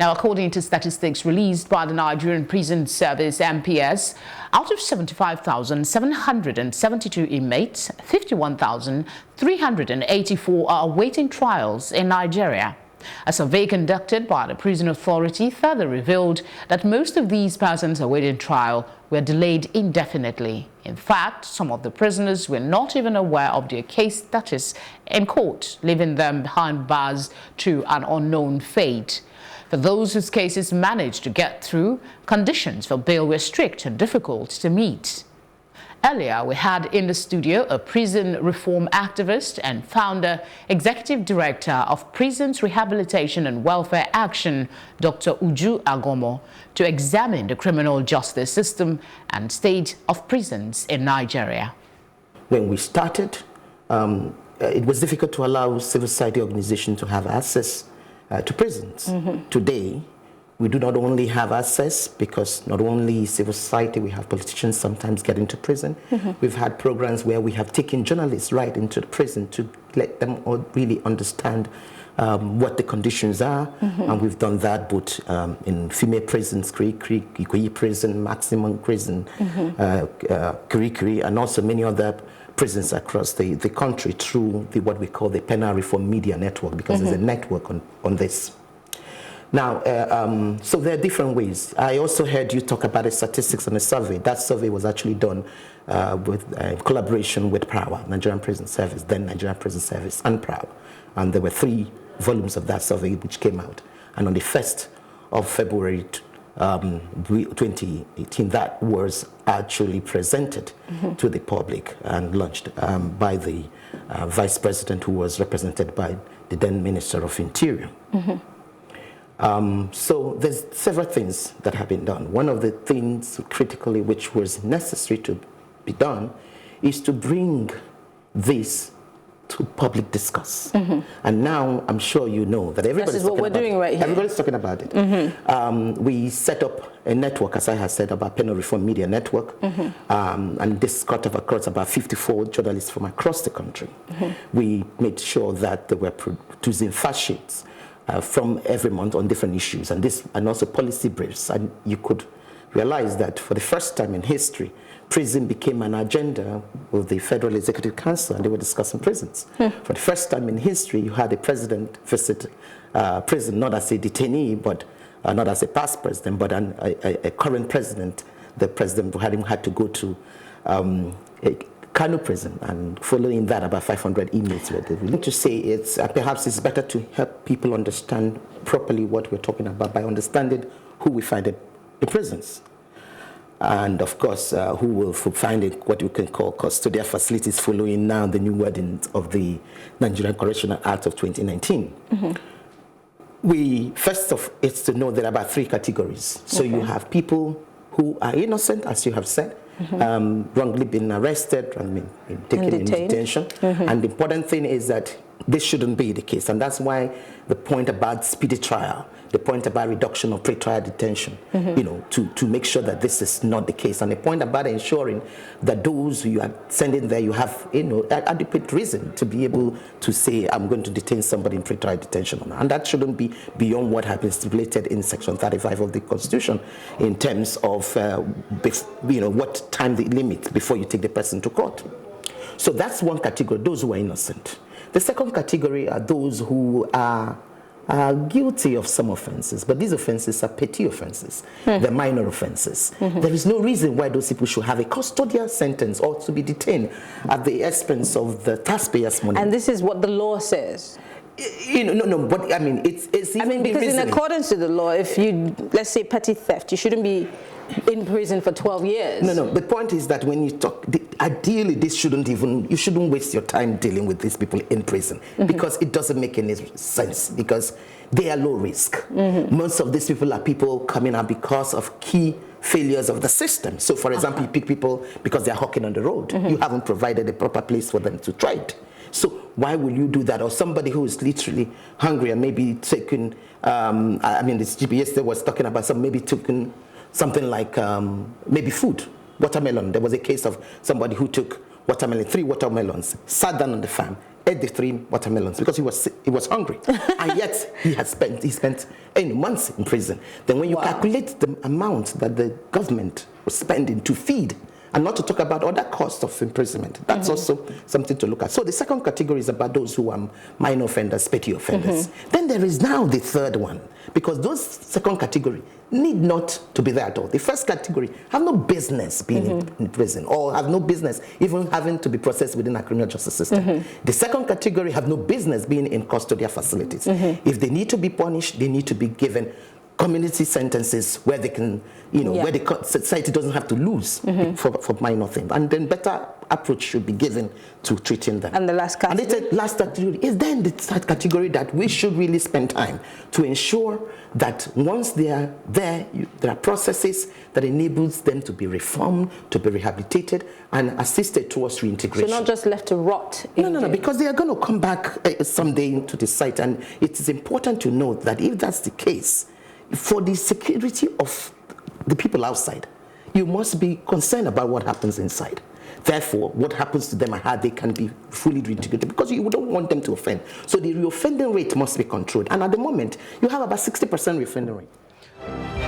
Now, according to statistics released by the Nigerian Prison Service (NPS), out of 75,772 inmates, 51,384 are awaiting trials in Nigeria. A survey conducted by the Prison Authority further revealed that most of these persons awaiting trial were delayed indefinitely. In fact, some of the prisoners were not even aware of their case status in court, leaving them behind bars to an unknown fate. For those whose cases managed to get through, conditions for bail were strict and difficult to meet. Earlier, we had in the studio a prison reform activist and founder, executive director of Prisons Rehabilitation and Welfare Action, Dr. Uju Agomoh, to examine the criminal justice system and state of prisons in Nigeria. When we started, it was difficult to allow civil society organizations to have access to prisons. Today, we do not only have access because not only civil society, we have politicians sometimes get into prison. We've had programs where we have taken journalists right into the prison to let them all really understand what the conditions are. And we've done that both in female prisons, Ikoyi prison, Maximum prison, Kirikiri, and also many other prisons across the country through what we call the Penal Reform Media Network, because there's a network on this. Now, so there are different ways. I also heard you talk about the statistics on the survey. That survey was actually done with collaboration with PRAWA, Nigerian Prison Service, then Nigerian Prison Service, and PRAWA. And there were 3 volumes of that survey which came out. And on the 1st of February 2018, that was actually presented to the public and launched by the Vice President, who was represented by the then Minister of Interior. So there's several things that have been done. One of the things critically which was necessary to be done is to bring this to public discourse. And now I'm sure you know that everybody's talking about it. This is what we're doing right here. Everybody's talking about it. We set up a network, as I have said, about Penal Reform Media Network. And this cut across about 54 journalists from across the country. We made sure that they were producing fact sheets from every month on different issues, and also policy briefs. And you could realize that for the first time in history, prison became an agenda with the Federal Executive Council, and they were discussing prisons. For the first time in history, you had a president visit prison, not as a detainee, but not as a past president, but a current president. The President Buhari had to go to Kano prison, and following that, about 500 inmates were there. We need to say perhaps it's better to help people understand properly what we're talking about by understanding who we find in prisons. And of course, who will find what we can call custodial facilities following now the new wording of the Nigerian Correctional Act of 2019. First off, it's to know there are about 3 categories. So you have people who are innocent, as you have said, wrongly been arrested and taken in detention. And the important thing is that this shouldn't be the case. And that's why the point about speedy trial, the point about reduction of pre-trial detention, to make sure that this is not the case. And the point about ensuring that those who you are sending there, you have adequate reason to be able to say, I'm going to detain somebody in pre-trial detention. And that shouldn't be beyond what has been stipulated in Section 35 of the Constitution in terms of, what time the limit before you take the person to court. So that's one category, those who are innocent. The second category are those who are guilty of some offenses, but these offenses are petty offenses. They're minor offenses. There is no reason why those people should have a custodial sentence or to be detained at the expense of the taxpayers' money. And this is what the law says. No, but I mean, it's because in accordance to the law, if you, let's say, petty theft, you shouldn't be in prison for 12 years. No, the point is that when you talk, ideally, you shouldn't waste your time dealing with these people in prison, because it doesn't make any sense, because they are low risk. Most of these people are people coming out because of key failures of the system. So, for example, you pick people because they're hawking on the road. You haven't provided a proper place for them to trade. So why will you do that? Or somebody who is literally hungry and maybe taking, this GPS there was talking about maybe taking something like maybe food, watermelon. There was a case of somebody who took watermelon, 3 watermelons, sat down on the farm, ate the 3 watermelons because he was hungry, and yet he spent months in prison. Then when you calculate the amount that the government was spending to feed, and not to talk about other costs of imprisonment, that's also something to look at. So the second category is about those who are minor offenders, petty offenders. Then there is now the third one, because those second category need not to be there at all. The first category have no business being in prison, or have no business even having to be processed within a criminal justice system. The second category have no business being in custodial facilities. If they need to be punished, they need to be given community sentences where they can, where the society doesn't have to lose for minor things. And then better approach should be given to treating them. And the last category? And the last category is then the third category that we should really spend time to ensure that once they are there, there are processes that enables them to be reformed, to be rehabilitated, and assisted towards reintegration. So not just left to rot? No, because they are going to come back someday into the site. And it is important to note that if that's the case, for the security of the people outside, you must be concerned about what happens inside. Therefore, what happens to them and how they can be fully reintegrated, because you don't want them to offend. So the reoffending rate must be controlled. And at the moment, you have about 60% reoffending rate.